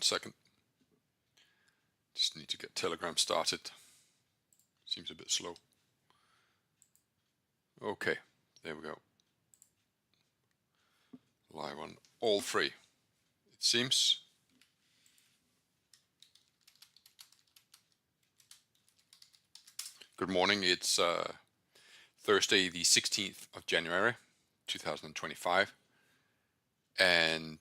1 second. Just need to get Telegram started. Seems a bit slow. Okay, there we go. Live on all three, it seems. Good morning. It's Thursday, the 16th of January, 2025. And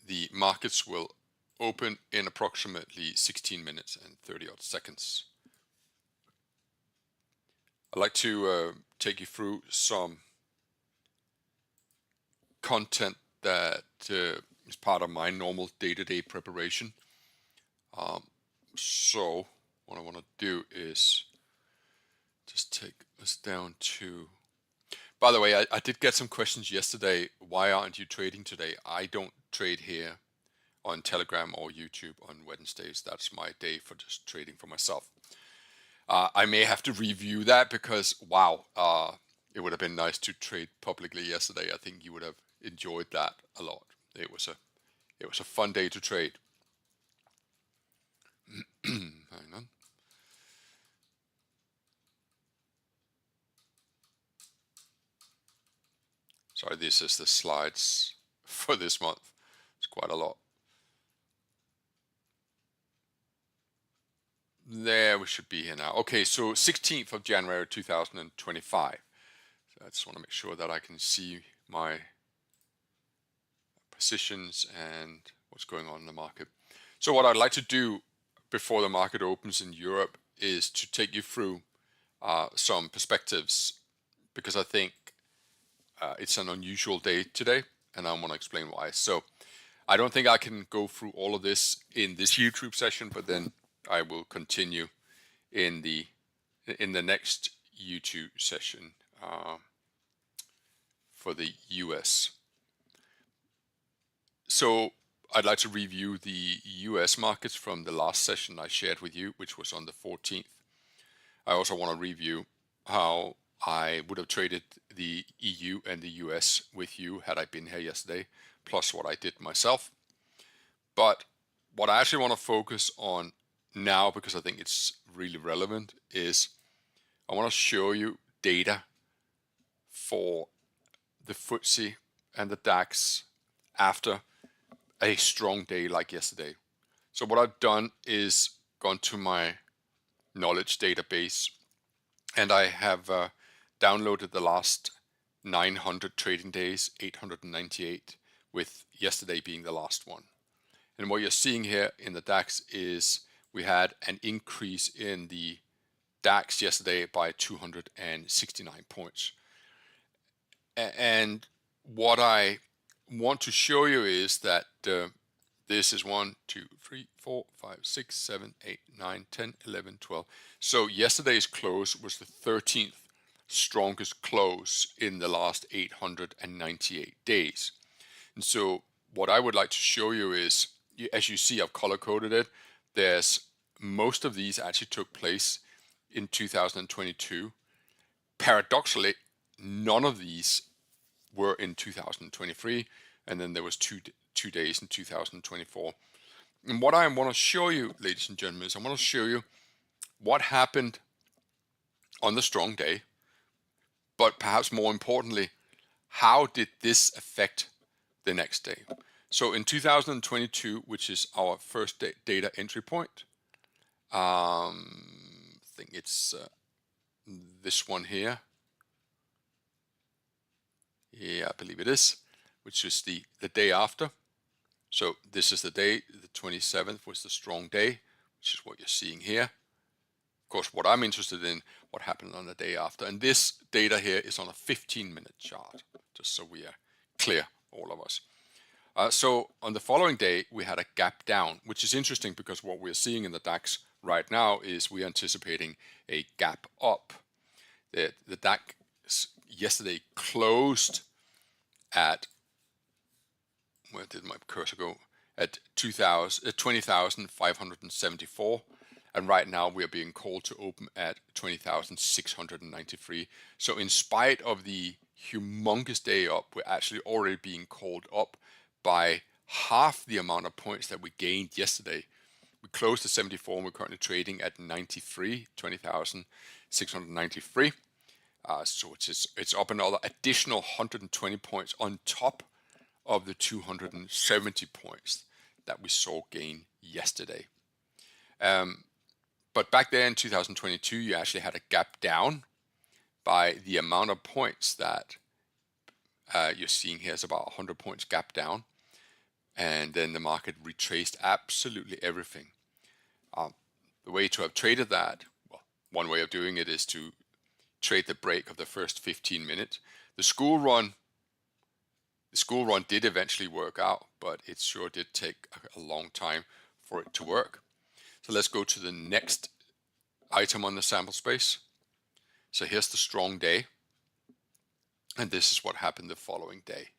the markets will open in approximately 16 minutes and 30 odd seconds. I'd like to take you through some content that is part of my normal day-to-day preparation. So what I want to do is just take us down to... By the way, I did get some questions yesterday. Why aren't you trading today? I don't trade here on Telegram or YouTube on Wednesdays. That's my day for just trading for myself. I may have to review that because, wow, it would have been nice to trade publicly yesterday. I think you would have enjoyed that a lot. It was a fun day to trade. Hang on. Sorry, this is the slides for this month. It's quite a lot. There we should be here now. Okay, so 16th of January 2025. So I just want to make sure that I can see my positions and what's going on in the market. So what I'd like to do before the market opens in Europe is to take you through some perspectives, because I think it's an unusual day today, and I want to explain why. So I don't think I can go through all of this in this YouTube session, but then I will continue in the next YouTube session for the US. So I'd like to review the US markets from the last session I shared with you, which was on the 14th. I also want to review how I would have traded the EU and the US with you had I been here yesterday, plus what I did myself. But what I actually want to focus on now, because I think it's really relevant, is I want to show you data for the FTSE and the DAX after a strong day like yesterday. So what I've done is gone to my knowledge database, and I have downloaded the last 900 trading days, 898, with yesterday being the last one. And what you're seeing here in the DAX is we had an increase in the DAX yesterday by 269 points. And what I want to show you is that this is 1, 2, 3, 4, 5, 6, 7, 8, 9, 10, 11, 12. So yesterday's close was the 13th strongest close in the last 898 days. And so what I would like to show you is, as you see, I've color coded it. Most of these actually took place in 2022. Paradoxically, none of these were in 2023, and then there was two days in 2024. And what I want to show you, ladies and gentlemen, is I want to show you what happened on the strong day, but perhaps more importantly, how did this affect the next day? So in 2022, which is our first data entry point, I think it's this one here. Yeah, I believe it is, which is the day after. So this is the day, the 27th was the strong day, which is what you're seeing here. Of course, what I'm interested in, what happened on the day after. And this data here is on a 15-minute chart, just so we are clear, all of us. So on the following day, we had a gap down, which is interesting because what we're seeing in the DAX right now is we're anticipating a gap up. The DAX yesterday closed at, where did my cursor go? At 20,574. And right now we are being called to open at 20,693. So in spite of the humongous day up, we're actually already being called up by half the amount of points that we gained yesterday. We closed at 74 and we're currently trading at 93, 20,693. So it's up another additional 120 points on top of the 270 points that we saw gain yesterday. But back there in 2022, you actually had a gap down by the amount of points that you're seeing here is about 100 points gap down. And then the market retraced absolutely everything. The way to have traded that, well, one way of doing it is to trade the break of the first 15 minutes. The school run did eventually work out, but it sure did take a long time for it to work. So let's go to the next item on the sample space. So here's the strong day. And this is what happened the following day.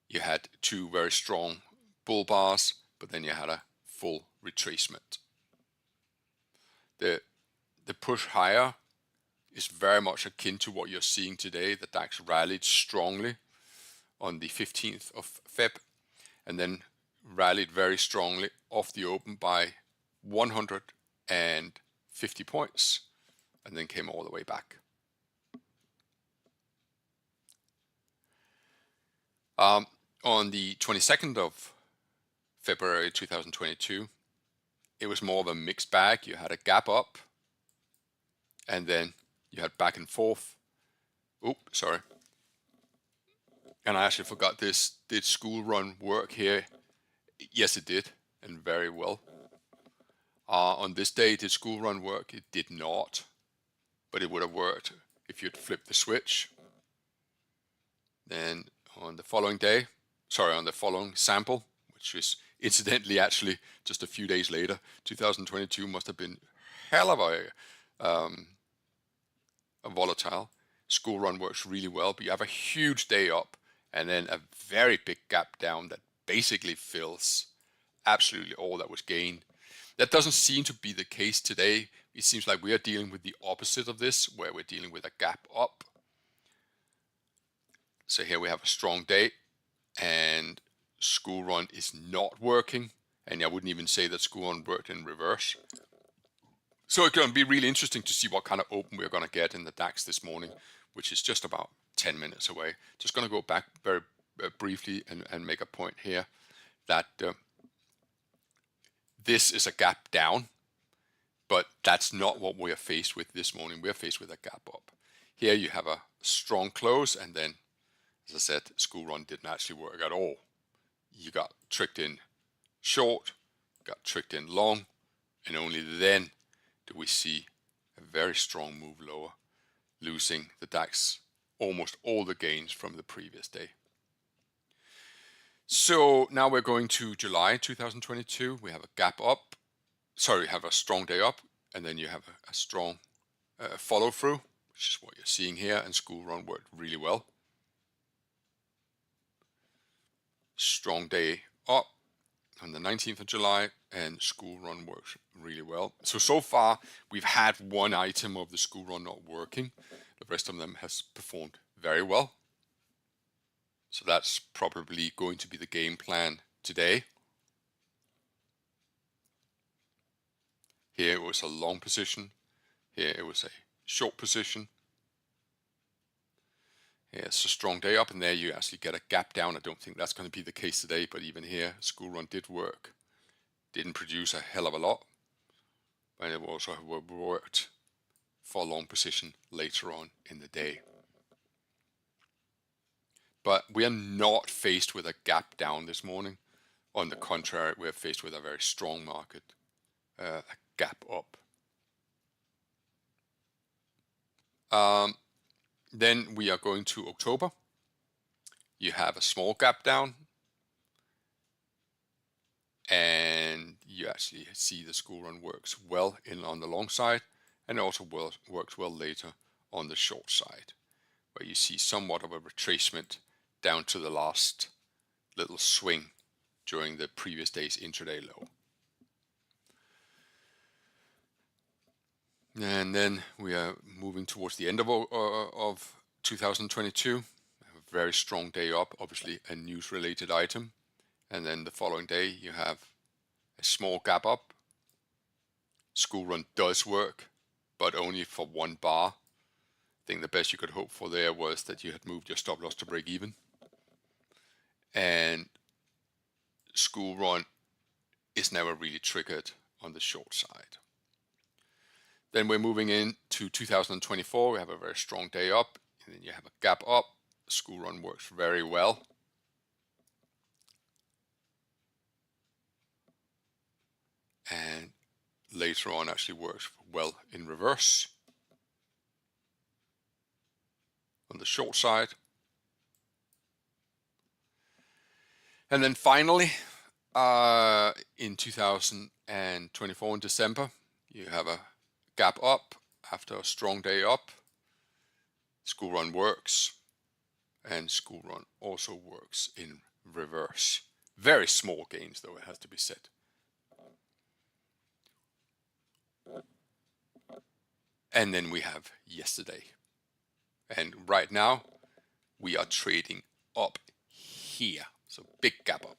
You had two very strong bull bars, but then you had a full retracement. The push higher is very much akin to what you're seeing today. The DAX rallied strongly on the 15th of Feb and then rallied very strongly off the open by 150 points and then came all the way back. On the 22nd of February 2022, it was more of a mixed bag. You had a gap up and then you had back and forth. And I actually forgot this. Did school run work here? Yes, it did, and very well. On this day, did school run work? It did not, but it would have worked if you'd flipped the switch. Then on the following day, on the following sample, which is incidentally actually just a few days later, 2022 must have been hell of a volatile. School run works really well, but you have a huge day up and then a very big gap down that basically fills absolutely all that was gained. That doesn't seem to be the case today. It seems like we are dealing with the opposite of this, where we're dealing with a gap up. So here we have a strong day and school run is not working. And I wouldn't even say that school run worked in reverse. So it's going to be really interesting to see what kind of open we're going to get in the DAX this morning, which is just about 10 minutes away. Just going to go back very briefly and make a point here that this is a gap down, but that's not what we are faced with this morning. We are faced with a gap up. Here you have a strong close, and then, as I said, school run didn't actually work at all. You got tricked in short, got tricked in long, and only then do we see a very strong move lower, losing the DAX almost all the gains from the previous day. So now we're going to July 2022. We have a gap up, have a strong day up, and then you have a strong follow through, which is what you're seeing here, and school run worked really well. Strong day up on the 19th of July, and school run works really well. So far we've had one item of the school run not working. The rest of them has performed very well. So that's probably going to be the game plan today. Here it was a long position. Here it was a short position. Yeah, it's a strong day up, and there you actually get a gap down. I don't think that's going to be the case today, but even here, school run did work. Didn't produce a hell of a lot, but it also worked for a long position later on in the day. But we are not faced with a gap down this morning. On the contrary, we are faced with a very strong market, a gap up. Then we are going to October. You have a small gap down, and you actually see the school run works well in on the long side, and also works well later on the short side, where you see somewhat of a retracement down to the last little swing during the previous day's intraday low. And then we are moving towards the end of 2022. very strong day up, obviously a news related item. And then the following day you have a small gap up. School run does work, but only for one bar. I think the best you could hope for there was that you had moved your stop loss to break even. And school run is never really triggered on the short side. Then we're moving into 2024. We have a very strong day up, and then you have a gap up. School run works very well. And later on actually works well in reverse on the short side. And then finally, in 2024 in December, you have a gap up after a strong day up. School run works, and school run also works in reverse. Very small gains though, it has to be said. And then we have yesterday. And right now we are trading up here. So big gap up.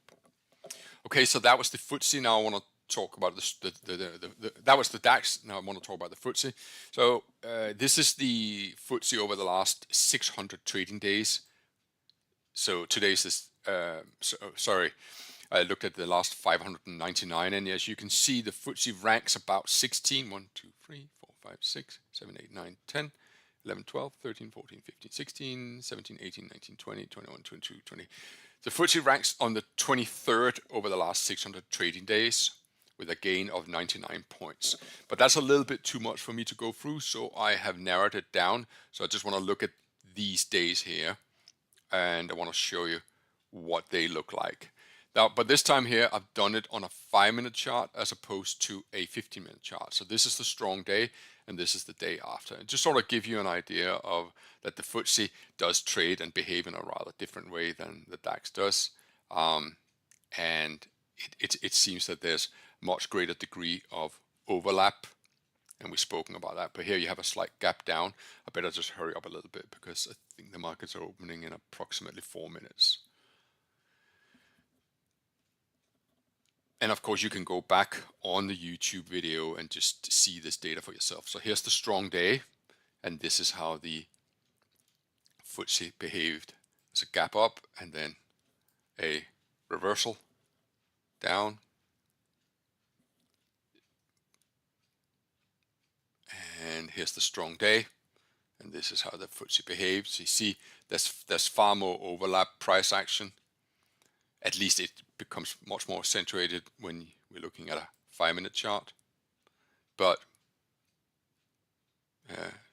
Okay, so that was the FTSE. Now I want to talk about that was the DAX. Now I want to talk about the FTSE. So this is the FTSE over the last 600 trading days. So today's is sorry, I looked at the last 599, and as you can see, the FTSE ranks about 16. 1, 2, 3, 4, 5, 6, 7, 8, 9, 10, 11, 12, 13, 14, 15, 16, 17, 18, 19, 20, 21, 22, 20. The FTSE ranks on the 23rd over the last 600 trading days with a gain of 99 points. But that's a little bit too much for me to go through, so I have narrowed it down. So I just want to look at these days here, and I want to show you what they look like. Now, but this time here, I've done it on a 5-minute chart as opposed to a 15-minute chart. So this is the strong day, and this is the day after. And just sort of give you an idea of that the FTSE does trade and behave in a rather different way than the DAX does. And it seems that there's much greater degree of overlap, and we've spoken about that. But here you have a slight gap down. I better just hurry up a little bit because I think the markets are opening in approximately 4 minutes. And of course, you can go back on the YouTube video and just see this data for yourself. So here's the strong day, and this is how the FTSE behaved. There's a gap up and then a reversal down. And here's the strong day, and this is how the FTSE behaves. So you see there's far more overlap price action. At least it becomes much more accentuated when we're looking at a 5-minute chart. But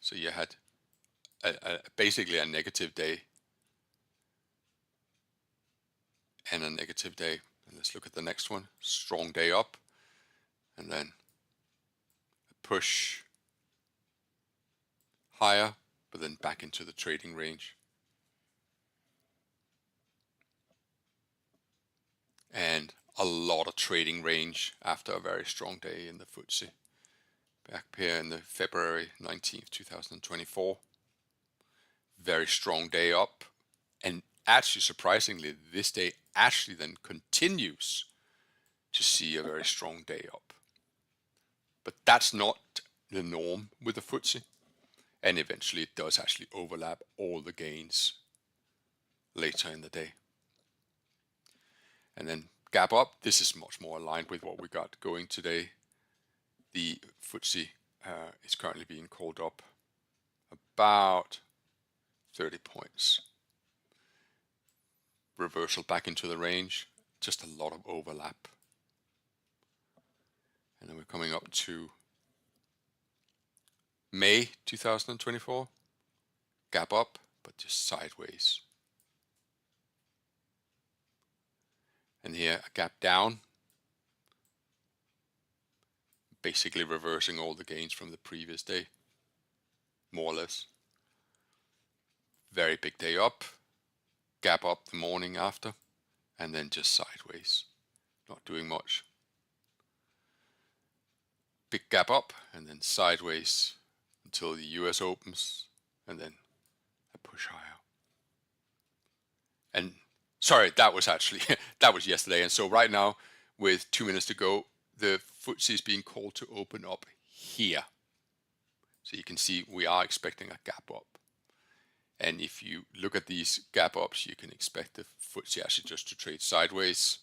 so you had basically a negative day and a negative day. And let's look at the next one. Strong day up, and then a push higher, but then back into the trading range. And a lot of trading range after a very strong day in the FTSE. Back here in the February 19th, 2024. Very strong day up. And actually, surprisingly, this day actually then continues to see a very strong day up. But that's not the norm with the FTSE. And eventually it does actually overlap all the gains later in the day. And then gap up, this is much more aligned with what we got going today. The FTSE is currently being called up about 30 points. Reversal back into the range, just a lot of overlap. And then we're coming up to May 2024, gap up, but just sideways. And here a gap down, basically reversing all the gains from the previous day, more or less. Very big day up, gap up the morning after, and then just sideways, not doing much. Big gap up and then sideways until the US opens, and then a push higher. And sorry, that was actually, that was yesterday. And so right now, with 2 minutes to go, the FTSE is being called to open up here. So you can see we are expecting a gap up. And if you look at these gap ups, you can expect the FTSE actually just to trade sideways.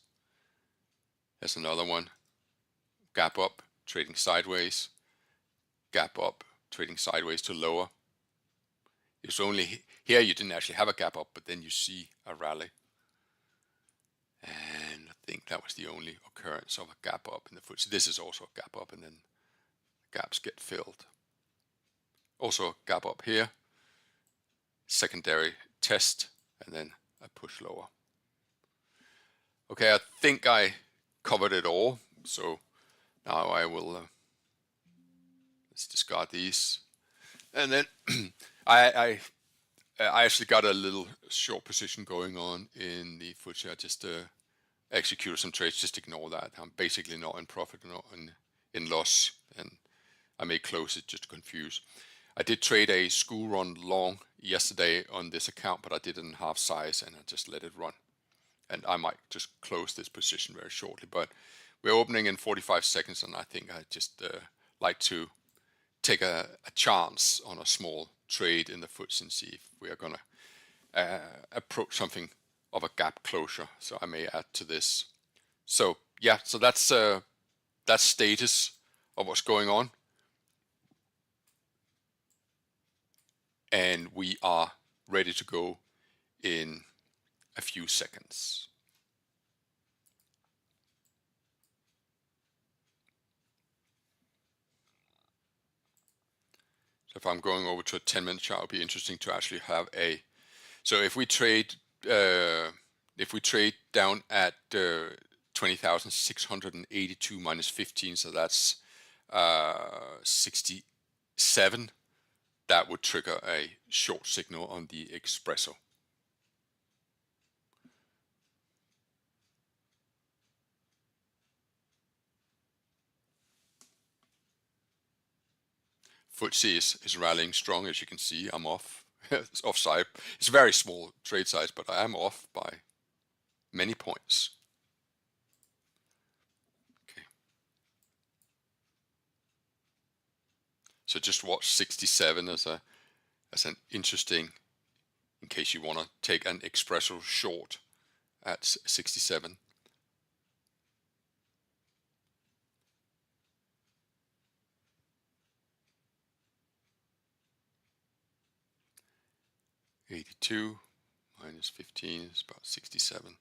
There's another one. Gap up, trading sideways. Gap up, trading sideways to lower. It's only here you didn't actually have a gap up, but then you see a rally. And I think that was the only occurrence of a gap up in the FTSE. This is also a gap up, and then gaps get filled. Also a gap up here, secondary test, and then a push lower. Okay, I think I covered it all. So now I will let's discard these, and then I actually got a little short position going on in the FTSE. I just executed some trades. Just ignore that. I'm basically not in profit, not in loss, and I may close it just to confuse. I did trade a school run long yesterday on this account, but I did it in half size and I just let it run. And I might just close this position very shortly, but we're opening in 45 seconds, and I think I just like to take a chance on a small trade in the FTSE and see if we are going to approach something of a gap closure. So I may add to this. So yeah, so that's status of what's going on. And we are ready to go in a few seconds. So if I'm going over to a 10-minute chart, it'll be interesting to actually have a. So if we trade down at 20,682 minus 15, so that's 67. That would trigger a short signal on the espresso. FTSE is rallying strong, as you can see. I'm off. It's offside. It's a very small trade size, but I am off by many points. Okay. So just watch 67 as an interesting, in case you want to take an espresso short at 67. $82 minus 15 is about 67.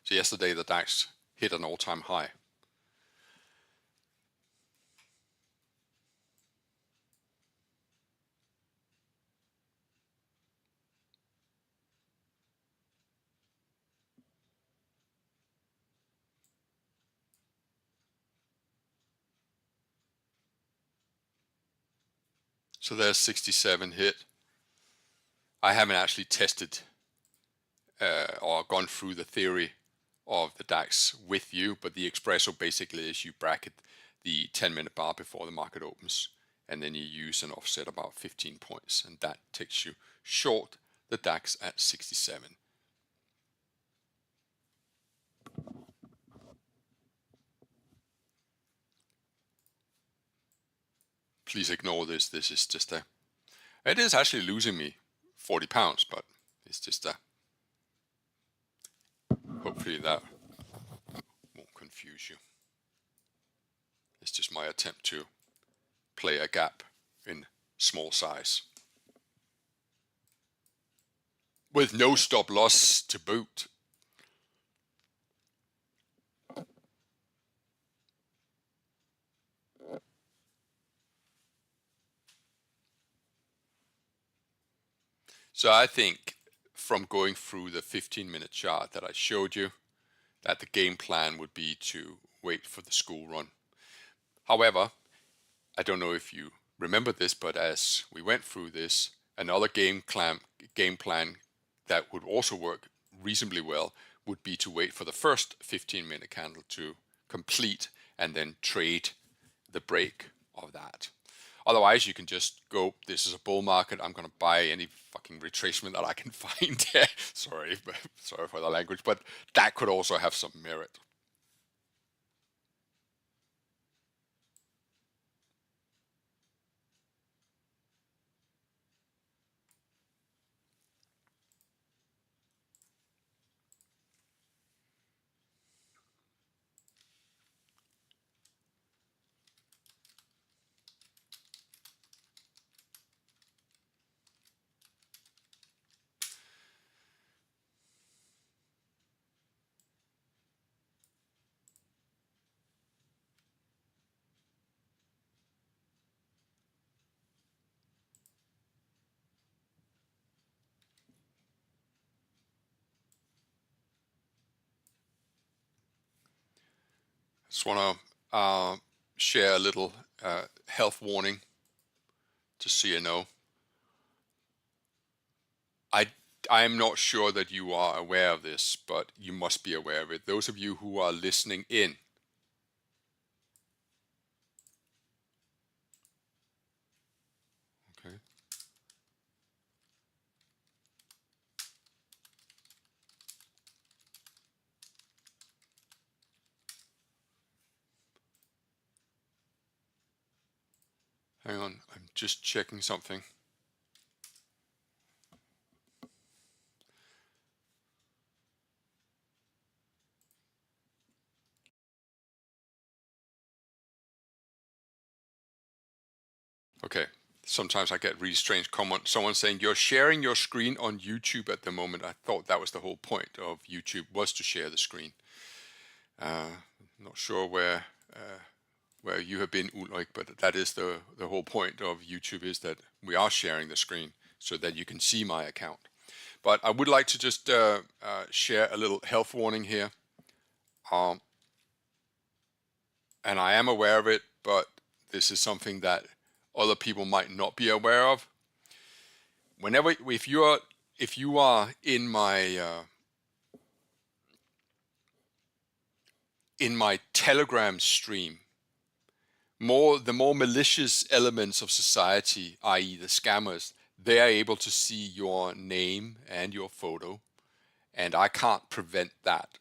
So yesterday the DAX hit an all-time high. So there's 67 hit. I haven't actually tested or gone through the theory of the DAX with you, but the espresso basically is you bracket the 10-minute bar before the market opens, and then you use an offset about 15 points, and that takes you short the DAX at 67. Please ignore this. This is just a. It is actually losing me 40 pounds, but it's just a. Hopefully that won't confuse you. It's just my attempt to play a gap in small size. With no stop loss to boot. So I think from going through the 15-minute chart that I showed you, that the game plan would be to wait for the school run. However, I don't know if you remember this, but as we went through this, another game plan that would also work reasonably well would be to wait for the first 15-minute candle to complete and then trade the break of that. Otherwise, you can just go, this is a bull market, I'm going to buy any fucking retracement that I can find. Sorry for the language, but that could also have some merit. Just want to share a little health warning, just so you know. I am not sure that you are aware of this, but you must be aware of it. Those of you who are listening in, okay. Hang on, I'm just checking something. Okay, sometimes I get really strange comments. Someone saying, you're sharing your screen on YouTube at the moment. I thought that was the whole point of YouTube, was to share the screen. Not sure where you have been, Ulrich, but that is the whole point of YouTube, is that we are sharing the screen so that you can see my account. But I would like to just share a little health warning here. And I am aware of it, but this is something that other people might not be aware of. Whenever, if you are in my Telegram stream, the more malicious elements of society, i.e. the scammers, they are able to see your name and your photo, and I can't prevent that.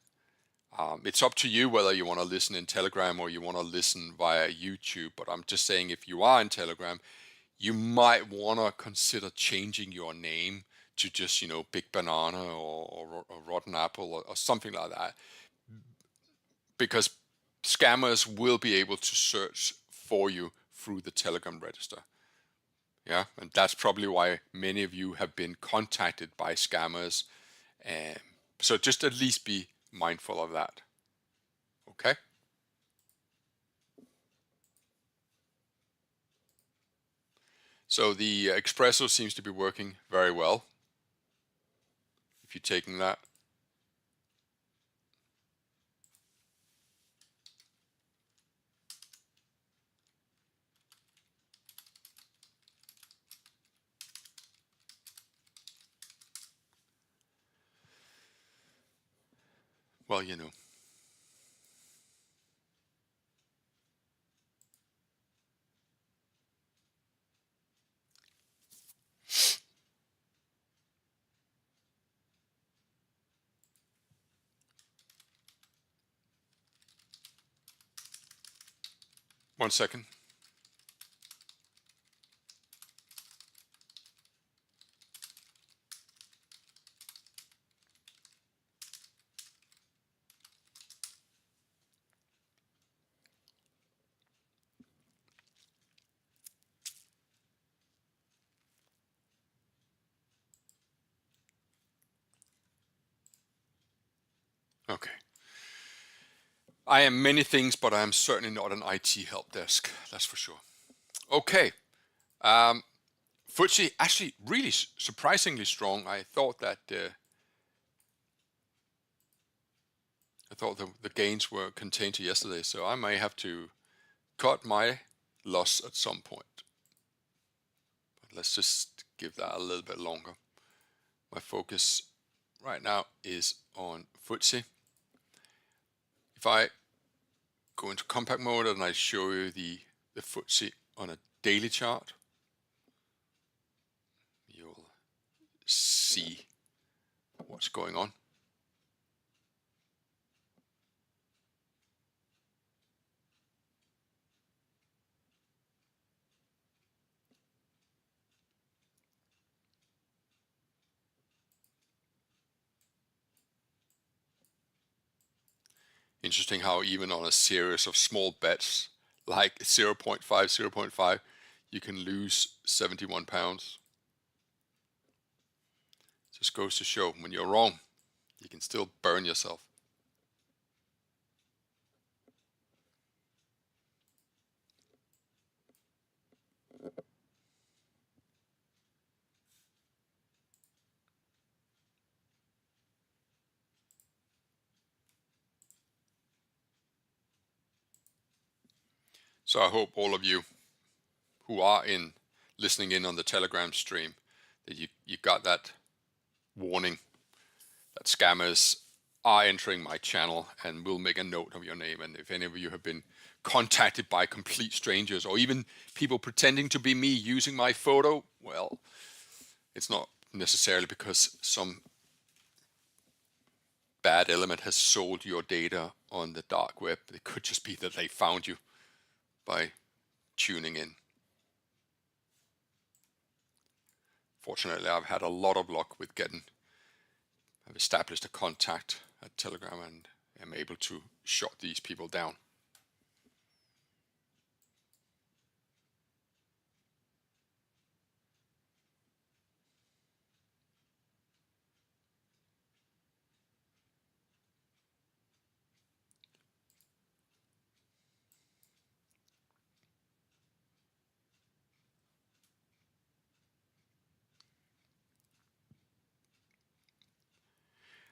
It's up to you whether you want to listen in Telegram or you want to listen via YouTube, but I'm just saying, if you are in Telegram, you might want to consider changing your name to just, Big Banana or Rotten Apple or something like that, because scammers will be able to search for you through the Telegram register. Yeah, and that's probably why many of you have been contacted by scammers. So just at least be mindful of that. Okay? So the espresso seems to be working very well. If you're taking that. Well, 1 second. Okay. I am many things, but I am certainly not an IT help desk. That's for sure. Okay. FTSE actually really surprisingly strong. I thought that the gains were contained to yesterday, so I may have to cut my loss at some point. But let's just give that a little bit longer. My focus right now is on FTSE. If I go into compact mode and I show you the FTSE on a daily chart, you'll see what's going on. Interesting how even on a series of small bets, like 0.5, 0.5, you can lose 71 pounds. Just goes to show, when you're wrong, you can still burn yourself. So I hope all of you who are listening in on the Telegram stream, that you got that warning that scammers are entering my channel, and we'll make a note of your name. And if any of you have been contacted by complete strangers, or even people pretending to be me using my photo, well, it's not necessarily because some bad element has sold your data on the dark web. It could just be that they found you by tuning in. Fortunately, I've had a lot of luck with I've established a contact at Telegram and am able to shut these people down.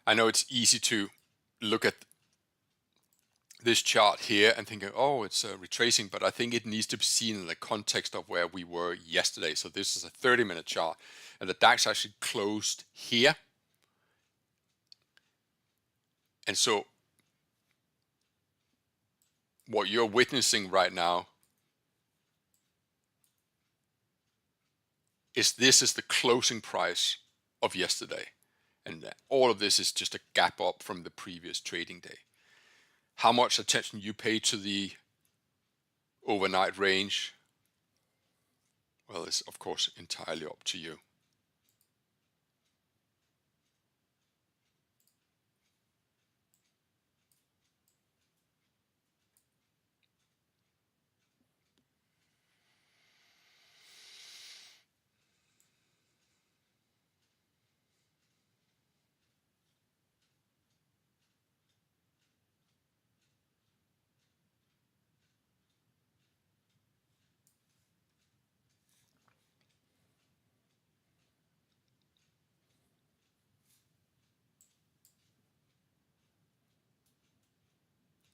I know it's easy to look at this chart here and think, oh, it's retracing, but I think it needs to be seen in the context of where we were yesterday. So this is a 30-minute chart, and the DAX actually closed here. And so what you're witnessing right now is this is the closing price of yesterday. And all of this is just a gap up from the previous trading day. How much attention you pay to the overnight range, well, it's of course entirely up to you.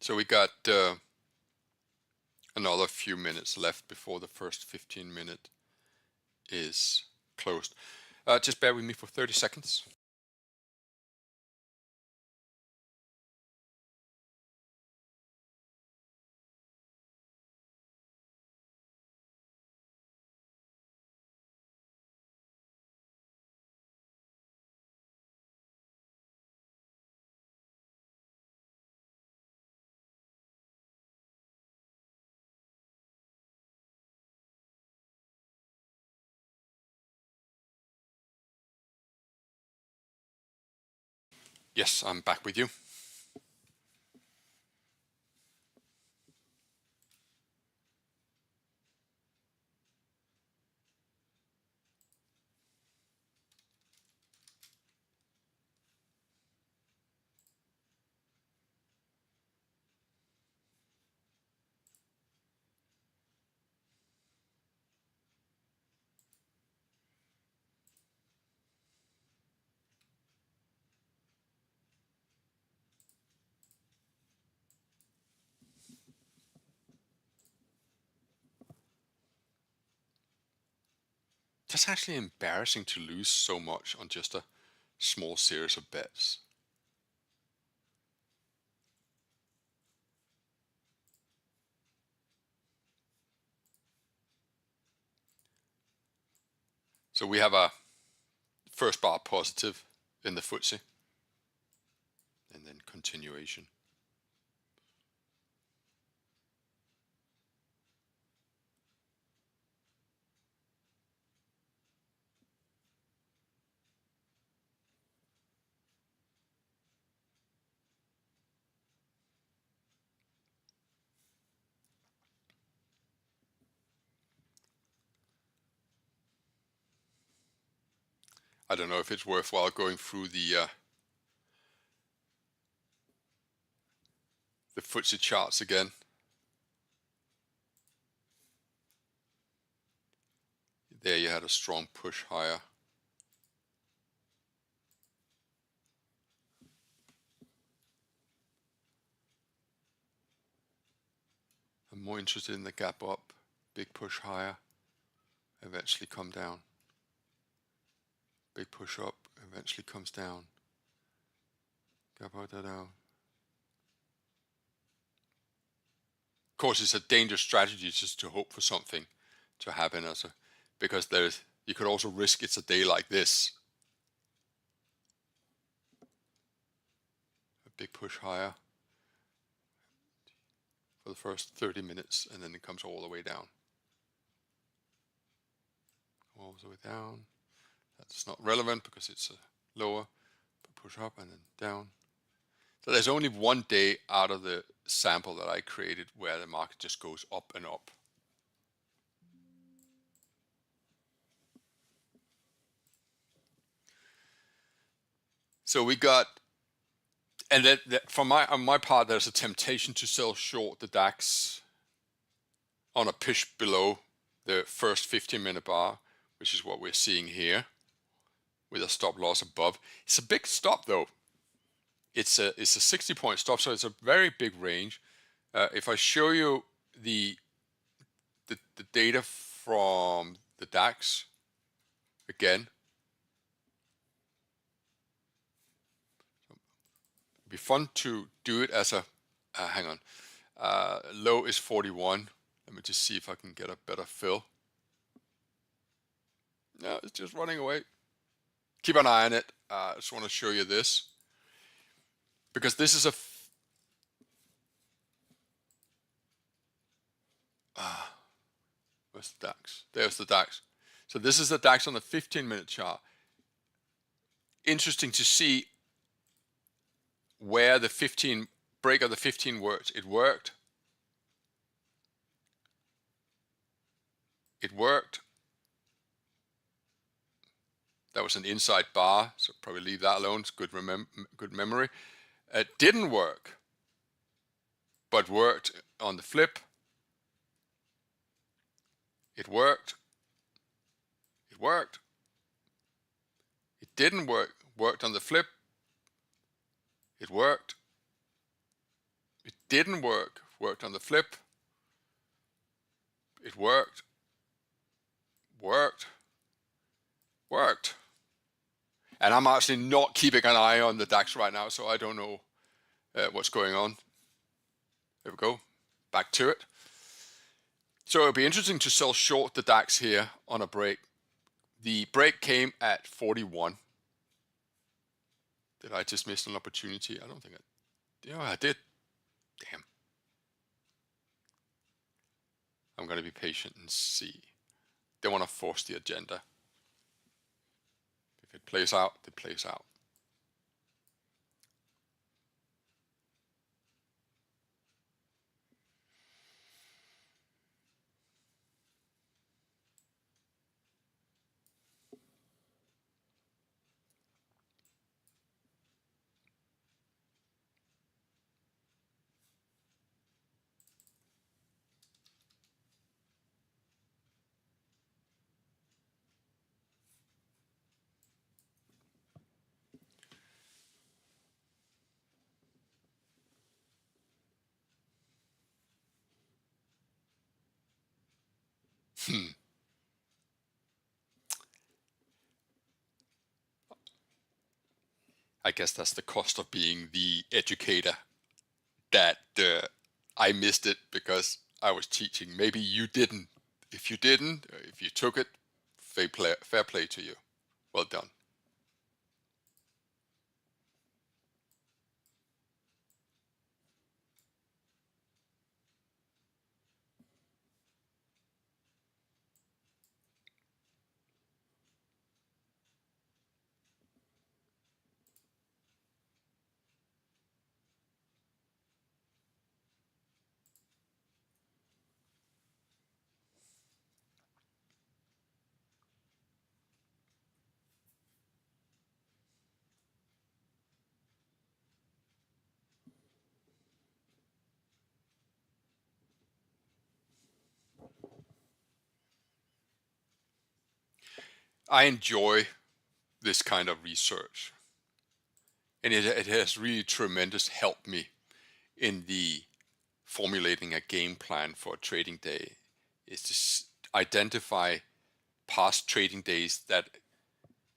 So we got another few minutes left before the first 15-minute is closed. Just bear with me for 30 seconds. Yes, I'm back with you. That's actually embarrassing to lose so much on just a small series of bets. So we have a first bar positive in the FTSE, and then continuation. I don't know if it's worthwhile going through the FTSE charts again. There you had a strong push higher. I'm more interested in the gap up, big push higher, eventually come down. Big push up, eventually comes down. Gap out, down. Of course, it's a dangerous strategy just to hope for something to happen, because you could also risk it's a day like this. A big push higher for the first 30 minutes, and then it comes all the way down. All the way down. That's not relevant because it's a lower, but push up and then down. So there's only one day out of the sample that I created where the market just goes up and up. So we got, and that on my part, there's a temptation to sell short the DAX on a push below the first 15-minute bar, which is what we're seeing here, with a stop loss above. It's a big stop though. It's a 60-point stop, so it's a very big range. If I show you the data from the DAX again, it'd be fun to do it as a hang on. Low is 41. Let me just see if I can get a better fill. No, it's just running away. Keep an eye on it. I just want to show you this, because this is where's the DAX? There's the DAX. So this is the DAX on the 15-minute chart. Interesting to see where the 15 break of the 15 worked. It worked. It worked. That was an inside bar, so probably leave that alone. It's good memory. It didn't work, but worked on the flip. It worked. It worked. It didn't work. Worked on the flip. It worked. It didn't work. Worked on the flip. It worked. Worked. Worked. And I'm actually not keeping an eye on the DAX right now, so I don't know what's going on. There we go. Back to it. So it'll be interesting to sell short the DAX here on a break. The break came at 41. Did I just miss an opportunity? I don't think I did. Damn. I'm going to be patient and see. Don't want to force the agenda. If it plays out, it plays out. I guess that's the cost of being the educator, that I missed it because I was teaching. Maybe you didn't. If you didn't, if you took it, fair play to you. Well done. I enjoy this kind of research, and it has really tremendous helped me in the formulating a game plan for a trading day. Is to identify past trading days that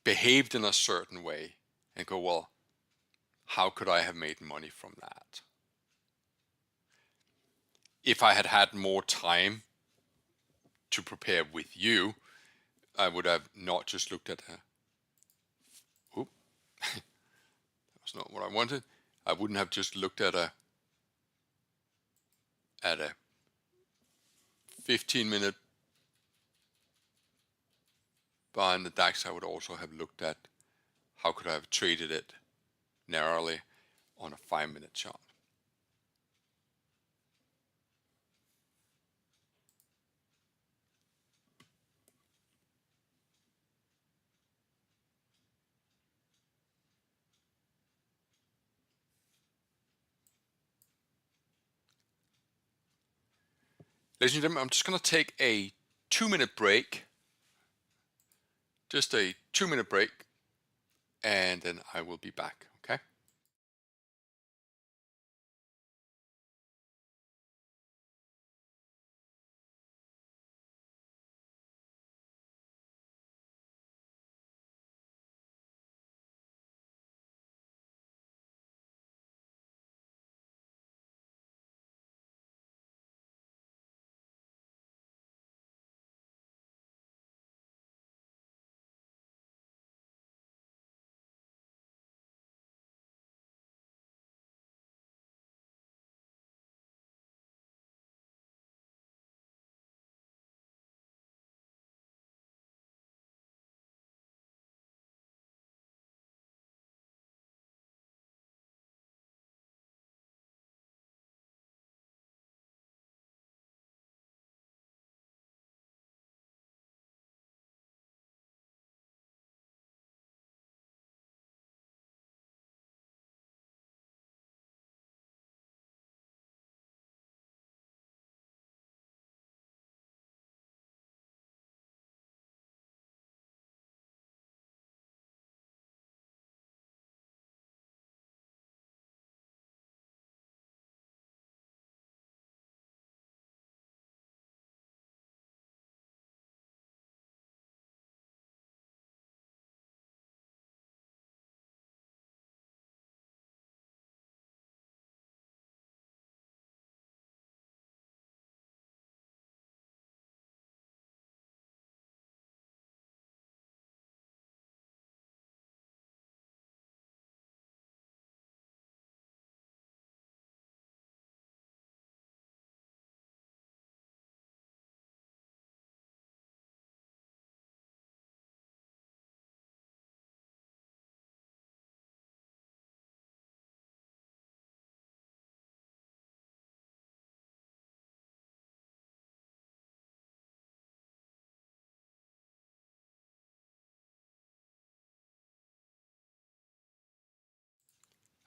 behaved in a certain way and go, well, how could I have made money from that? If I had had more time to prepare with you, I would have not just looked at a, oop, that's not what I wanted. I wouldn't have just looked at a 15-minute bar in the DAX. I would also have looked at how could I have traded it narrowly on a 5-minute chart. Ladies and gentlemen, I'm just going to take a 2-minute break, just a 2-minute break, and then I will be back, okay?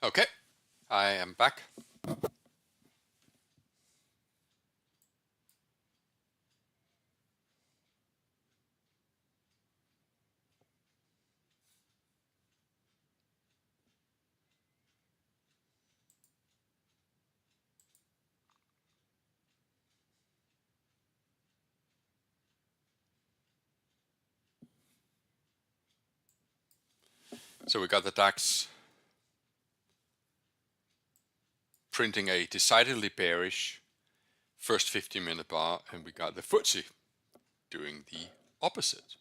Okay, I am back. So we got the DAX printing a decidedly bearish first 15-minute bar, and we got the FTSE doing the opposite.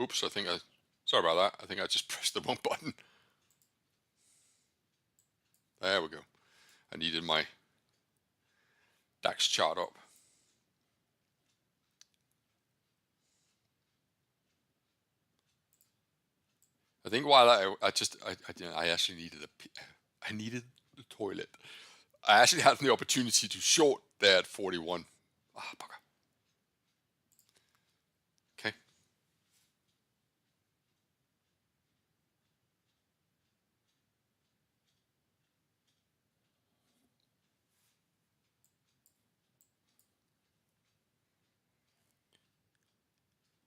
Oops, sorry about that. I think I just pressed the wrong button. There we go. I needed my DAX chart up. I think while I actually I needed the toilet. I actually had the opportunity to short there at 41. Ah, bugger. Okay.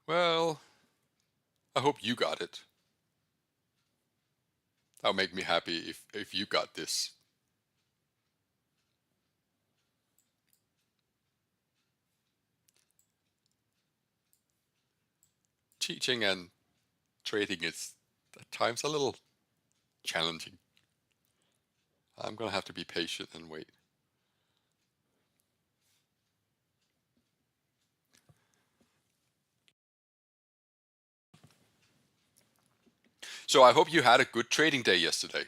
Well, I hope you got it. That'll make me happy if you got this. Teaching and trading is at times a little challenging. I'm going to have to be patient and wait. So I hope you had a good trading day yesterday.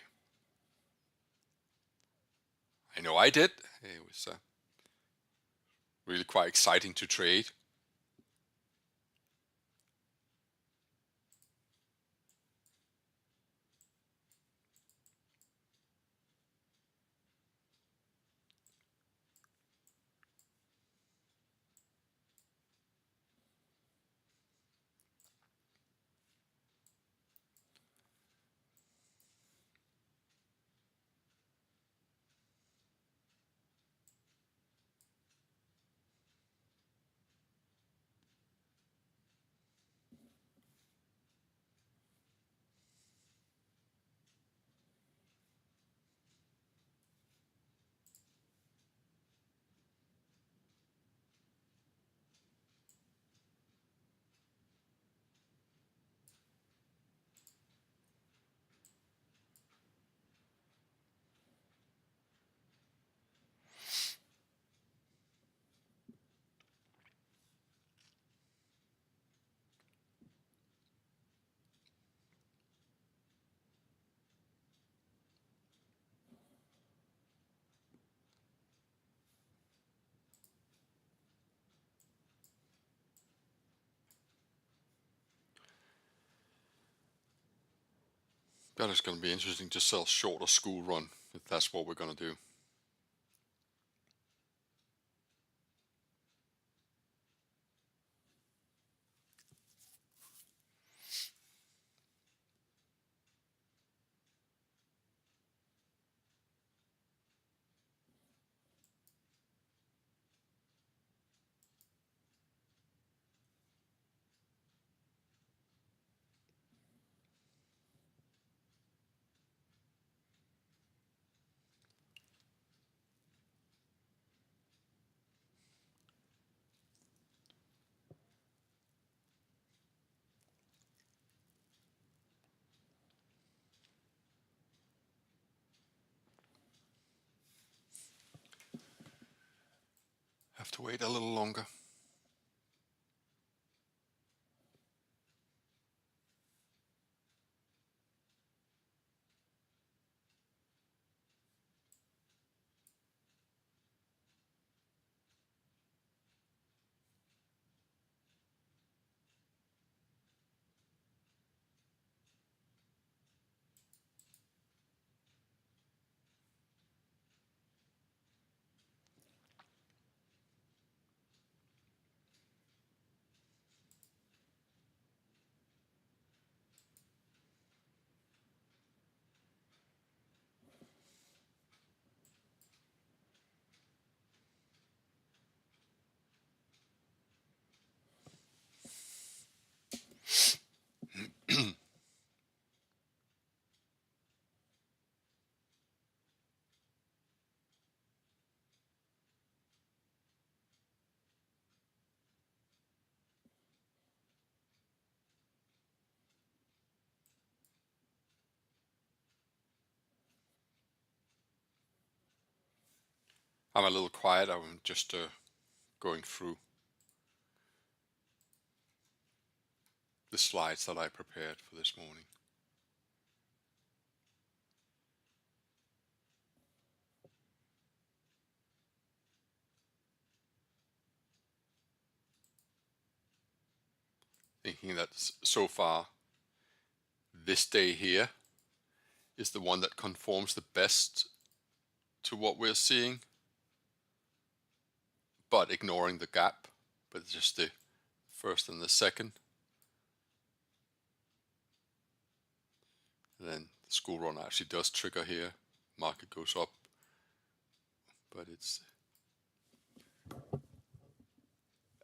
I know I did. It was really quite exciting to trade. That is going to be interesting to sell short a school run if that's what we're going to do. Have to wait a little longer. I'm a little quiet. I'm just going through the slides that I prepared for this morning. Thinking that so far this day here is the one that conforms the best to what we're seeing, but ignoring the gap, but just the first and the second. And then the school run actually does trigger here. Market goes up, but it's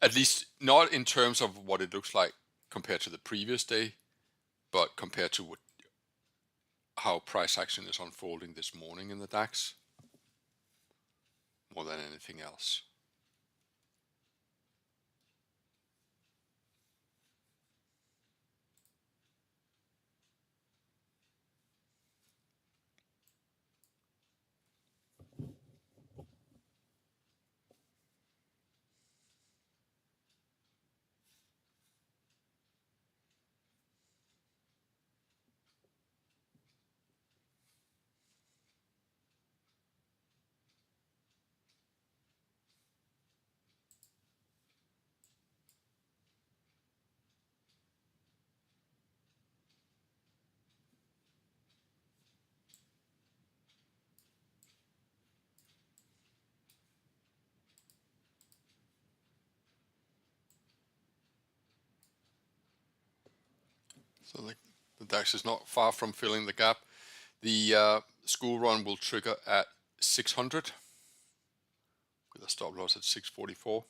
at least not in terms of what it looks like compared to the previous day, but compared to how price action is unfolding this morning in the DAX, more than anything else. So the DAX is not far from filling the gap. The school run will trigger at 600 with a stop loss at 644.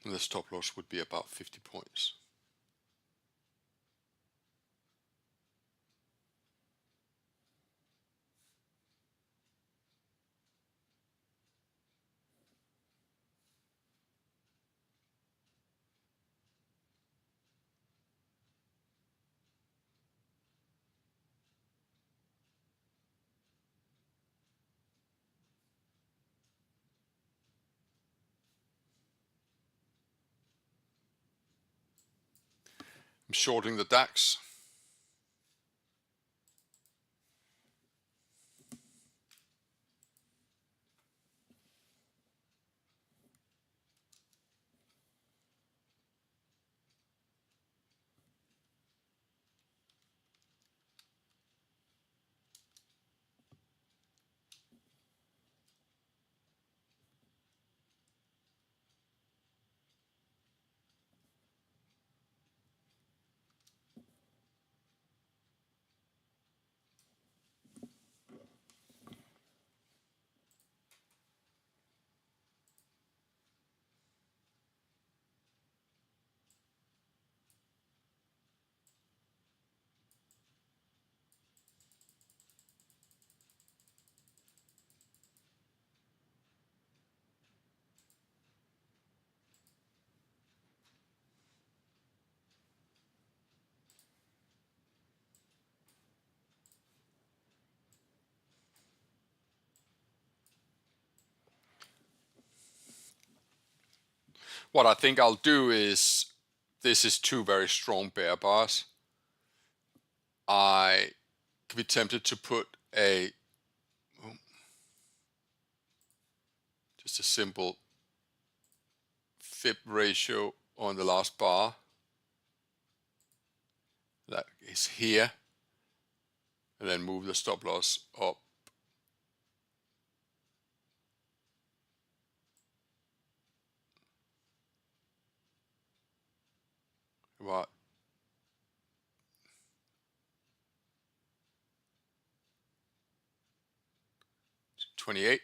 And the stop loss would be about 50 points. I'm shorting the DAX. What I think I'll do is, this is two very strong bear bars. I could be tempted to put just a simple fib ratio on the last bar that is here, and then move the stop loss up about 628.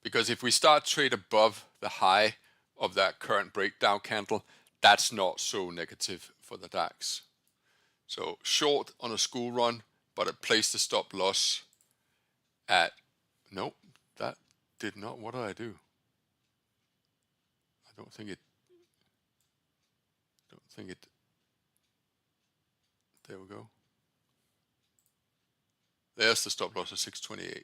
Because if we start trade above the high of that current breakdown candle, that's not so negative for the DAX. So short on a school run, but it placed the stop loss at, nope, that did not, what did I do? I don't think it, there we go. There's the stop loss of 628.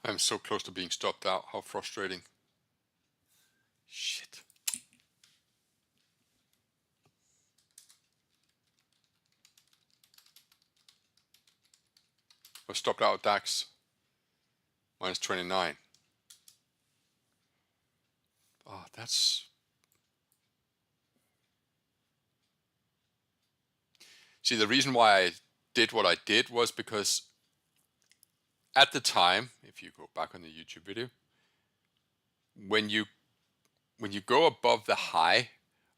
I'm so close to being stopped out. How frustrating. Shit. I've stopped out DAX. Minus 29. Oh, that's... See, the reason why I did what I did was because at the time, if you go back on the YouTube video, when you go above the high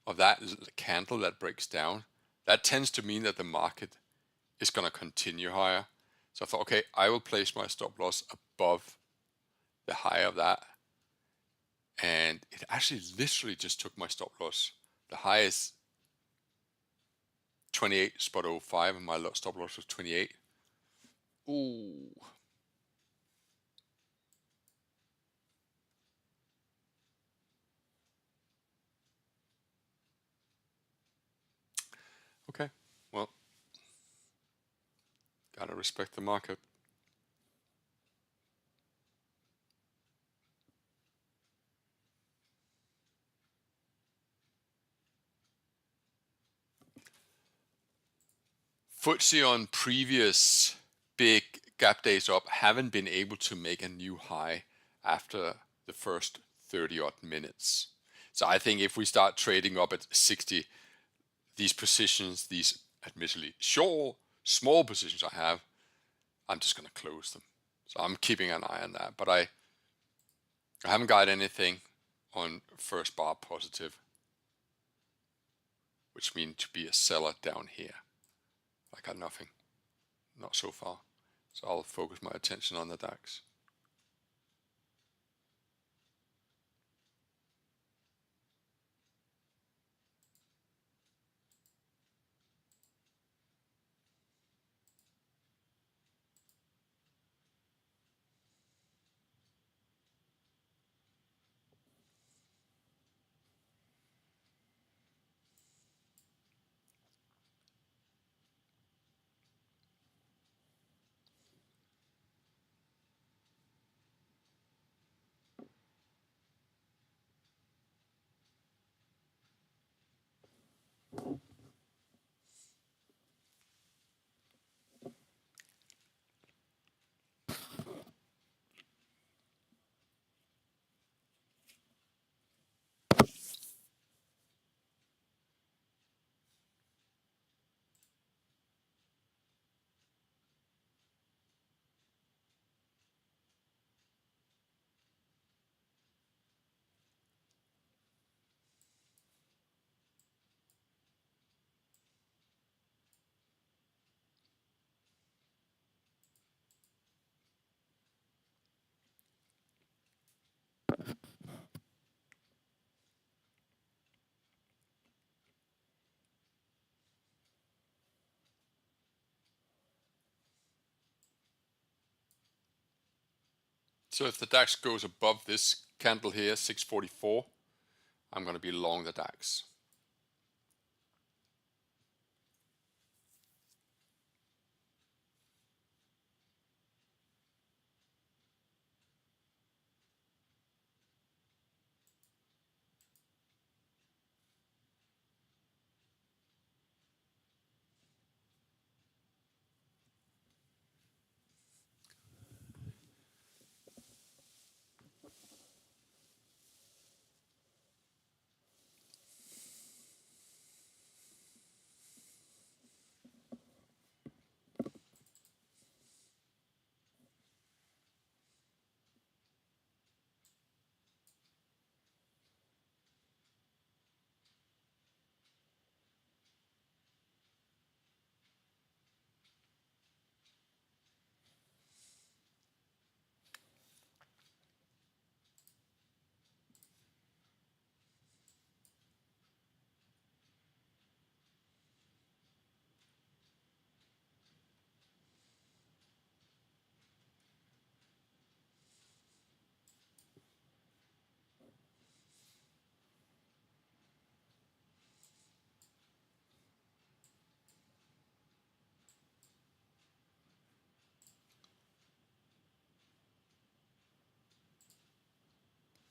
of that candle that breaks down, that tends to mean that the market is going to continue higher. So I thought, okay, I will place my stop loss above the high of that. And it actually literally just took my stop loss. The high is 28.05 and my stop loss was 28. Ooh. Okay, well, gotta respect the market. FTSE on previous big gap days up haven't been able to make a new high after the first 30 odd minutes. So I think if we start trading up at 60, these positions, these admittedly short, small positions I have, I'm just going to close them. So I'm keeping an eye on that. But I haven't got anything on first bar positive, which means to be a seller down here. I got nothing, not so far. So I'll focus my attention on the DAX. So if the DAX goes above this candle here, 644, I'm going to be long the DAX.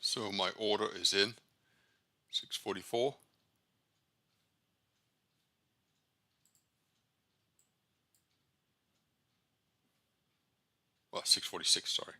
So my order is in 644. Well, 646, sorry.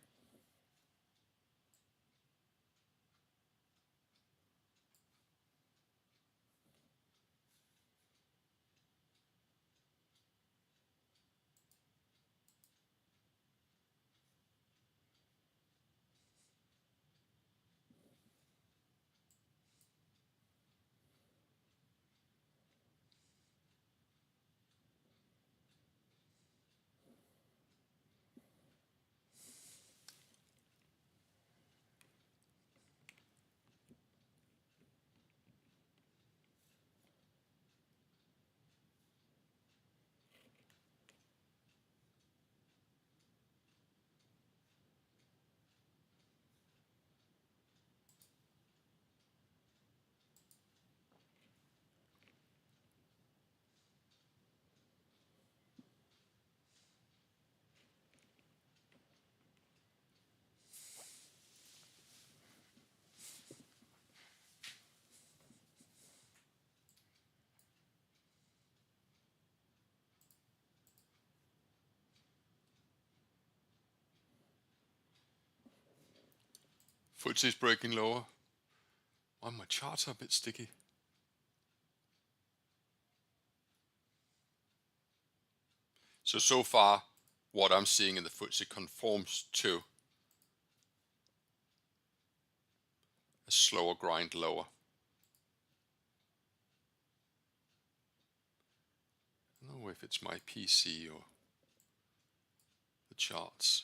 FTSE is breaking lower. Oh, my charts are a bit sticky. So far, what I'm seeing in the FTSE conforms to a slower grind lower. I don't know if it's my PC or the charts.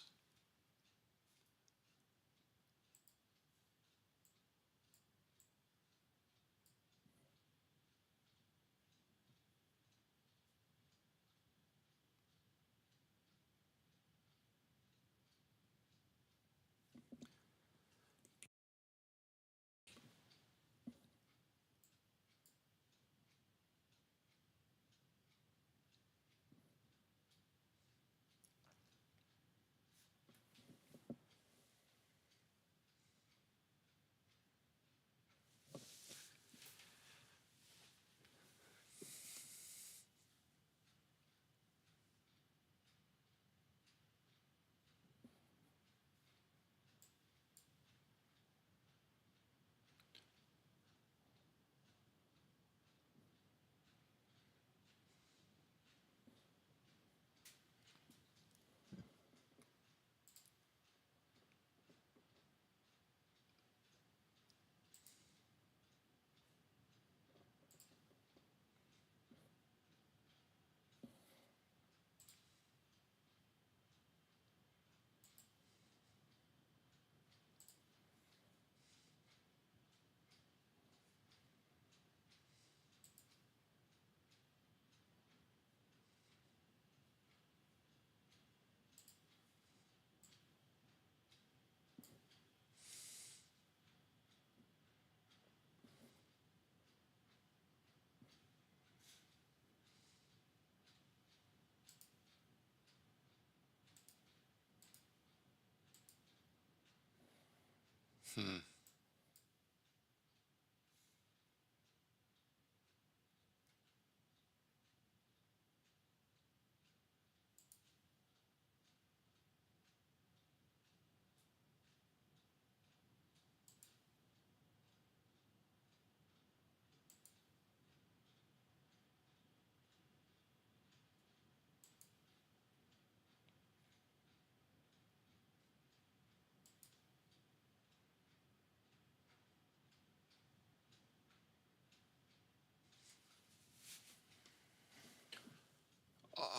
Hmm.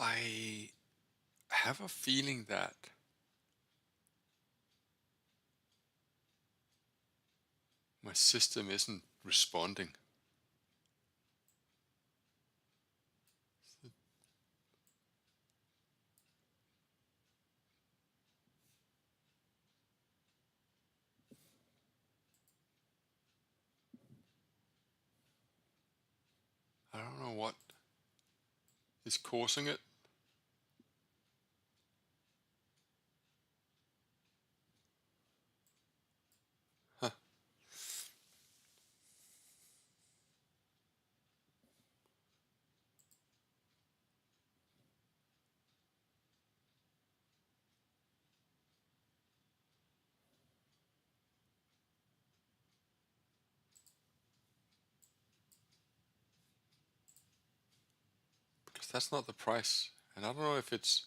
I have a feeling that my system isn't responding. I don't know what is causing it. Huh. Because that's not the price. And I don't know if it's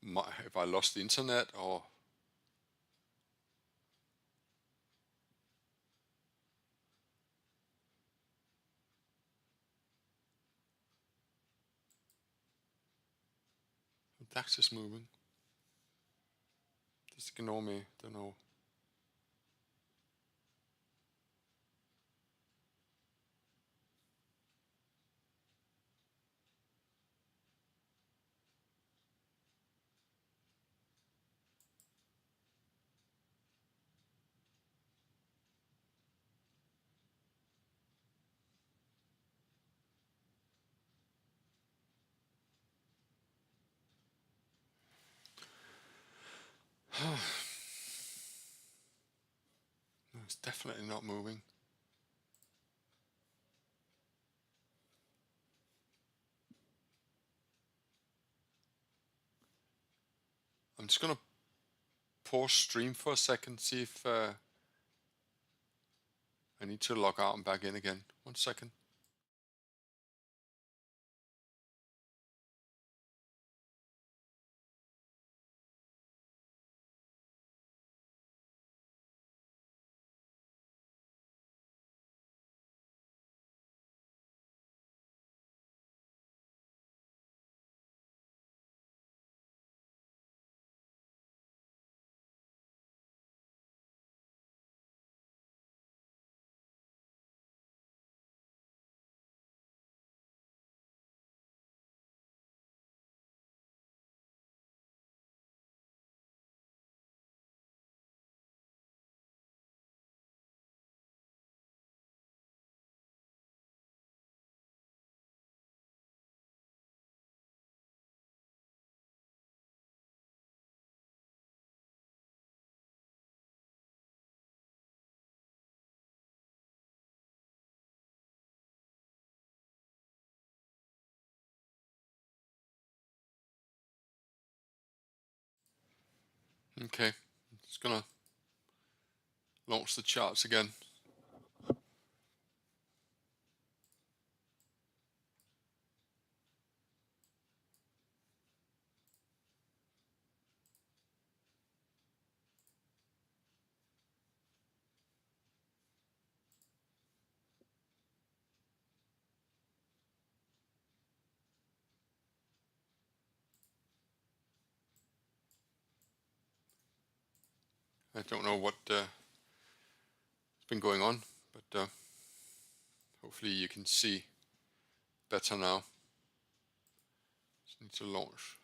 if I lost the internet or the DAX is moving. Just ignore me. Don't know. No, it's definitely not moving. I'm just gonna pause stream for a second, see if I need to log out and back in again. 1 second. Okay, just gonna launch the charts again. I don't know what has been going on, but hopefully you can see better now. Just need to launch.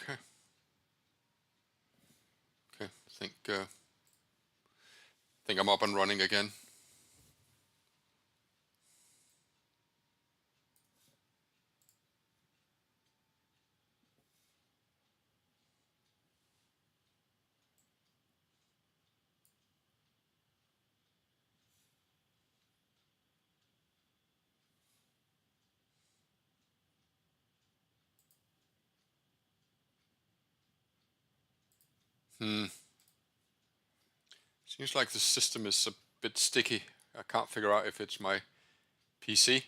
Okay. think I'm up and running again. Seems like the system is a bit sticky. I can't figure out if it's my PC.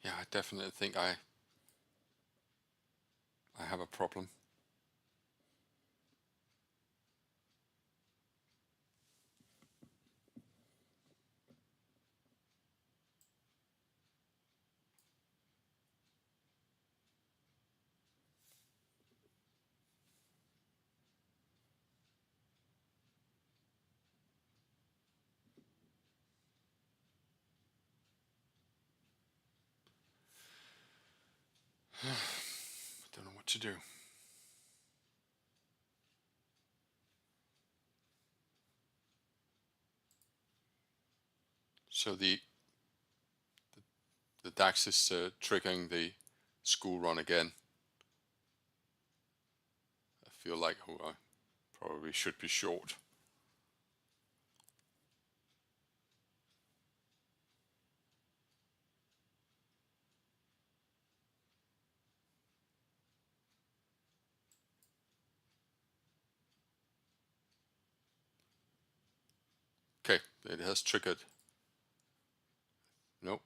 Yeah, I definitely think I have a problem. I don't know what to do. So the DAX is triggering the school run again. I feel like I probably should be short. Okay, it has triggered. Nope.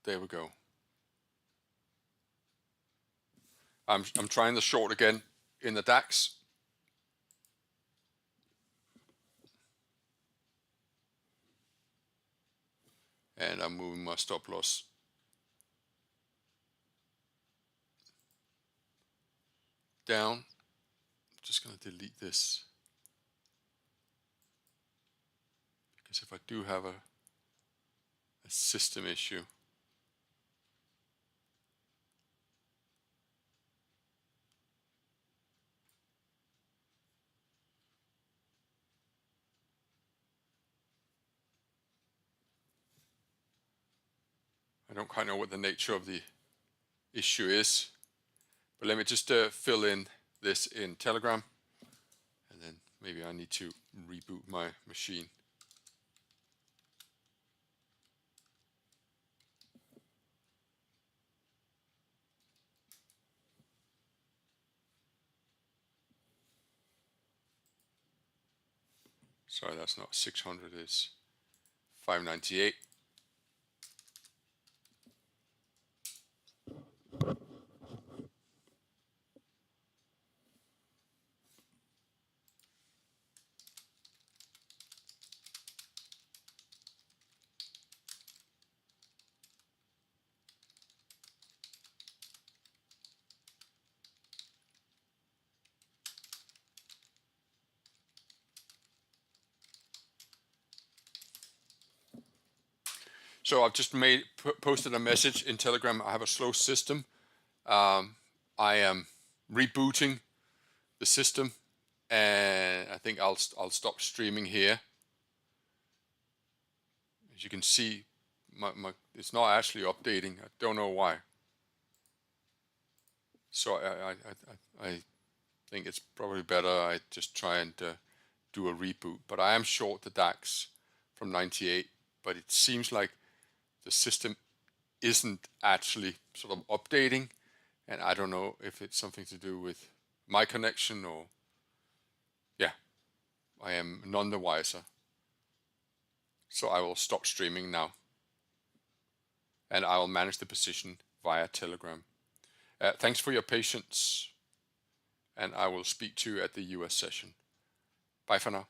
There we go. I'm trying the short again in the DAX. And I'm moving my stop loss down. I'm just going to delete this, because if I do have a system issue, I don't quite know what the nature of the issue is. But let me just fill in this in Telegram, and then maybe I need to reboot my machine. Sorry, that's not 600, it's 598. So I've just posted a message in Telegram. I have a slow system. I am rebooting the system, and I think I'll stop streaming here. As you can see, it's not actually updating. I don't know why. So I think it's probably better I just try and do a reboot. But I am short the DAX from 98, but it seems like the system isn't actually sort of updating, and I don't know if it's something to do with my connection or, yeah, I am none the wiser. So I will stop streaming now, and I will manage the position via Telegram. Thanks for your patience, and I will speak to you at the US session. Bye for now.